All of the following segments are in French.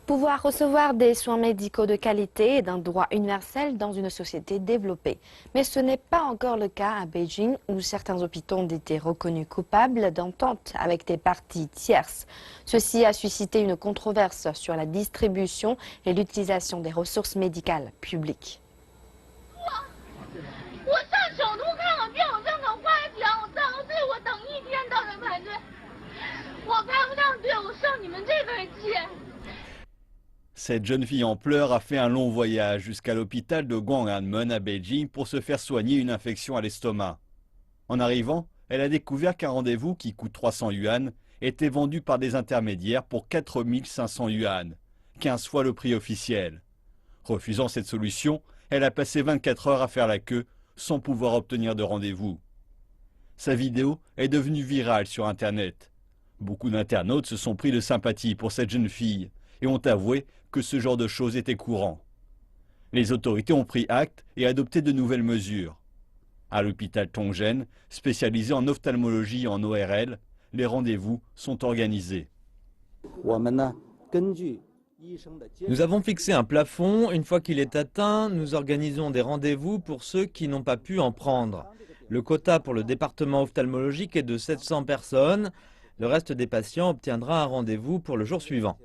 Pouvoir recevoir des soins médicaux de qualité est un droit universel dans une société développée. Mais ce n'est pas encore le cas à Beijing, où certains hôpitaux ont été reconnus coupables d'entente avec des parties tierces. Ceci a suscité une controverse sur la distribution et l'utilisation des ressources médicales publiques. Cette jeune fille en pleurs a fait un long voyage jusqu'à l'hôpital de Gwanghwamun à Beijing pour se faire soigner une infection à l'estomac. En arrivant, elle a découvert qu'un rendez-vous qui coûte 300 yuan était vendu par des intermédiaires pour 4500 yuan, 15 fois le prix officiel. Refusant cette solution, elle a passé 24 heures à faire la queue sans pouvoir obtenir de rendez-vous. Sa vidéo est devenue virale sur Internet. Beaucoup d'internautes se sont pris de sympathie pour cette jeune fille et ont avoué que ce genre de choses était courant. Les autorités ont pris acte et adopté de nouvelles mesures. À l'hôpital Tongzhen, spécialisé en ophtalmologie et en ORL, les rendez-vous sont organisés. Nous avons fixé un plafond. Une fois qu'il est atteint, nous organisons des rendez-vous pour ceux qui n'ont pas pu en prendre. Le quota pour le département ophtalmologique est de 700 personnes. Le reste des patients obtiendra un rendez-vous pour le jour suivant.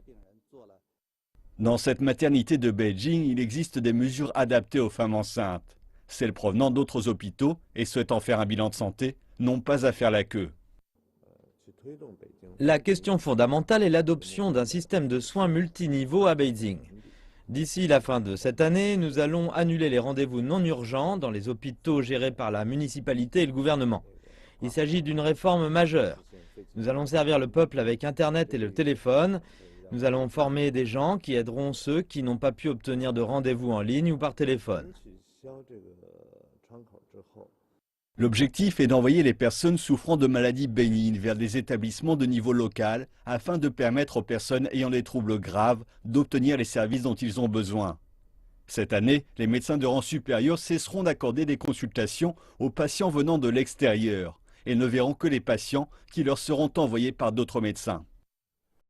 Dans cette maternité de Beijing, il existe des mesures adaptées aux femmes enceintes. Celles provenant d'autres hôpitaux et souhaitant faire un bilan de santé n'ont pas à faire la queue. La question fondamentale est l'adoption d'un système de soins multiniveaux à Beijing. D'ici la fin de cette année, nous allons annuler les rendez-vous non urgents dans les hôpitaux gérés par la municipalité et le gouvernement. Il s'agit d'une réforme majeure. Nous allons servir le peuple avec Internet et le téléphone. Nous allons former des gens qui aideront ceux qui n'ont pas pu obtenir de rendez-vous en ligne ou par téléphone. L'objectif est d'envoyer les personnes souffrant de maladies bénignes vers des établissements de niveau local afin de permettre aux personnes ayant des troubles graves d'obtenir les services dont ils ont besoin. Cette année, les médecins de rang supérieur cesseront d'accorder des consultations aux patients venant de l'extérieur et ne verront que les patients qui leur seront envoyés par d'autres médecins.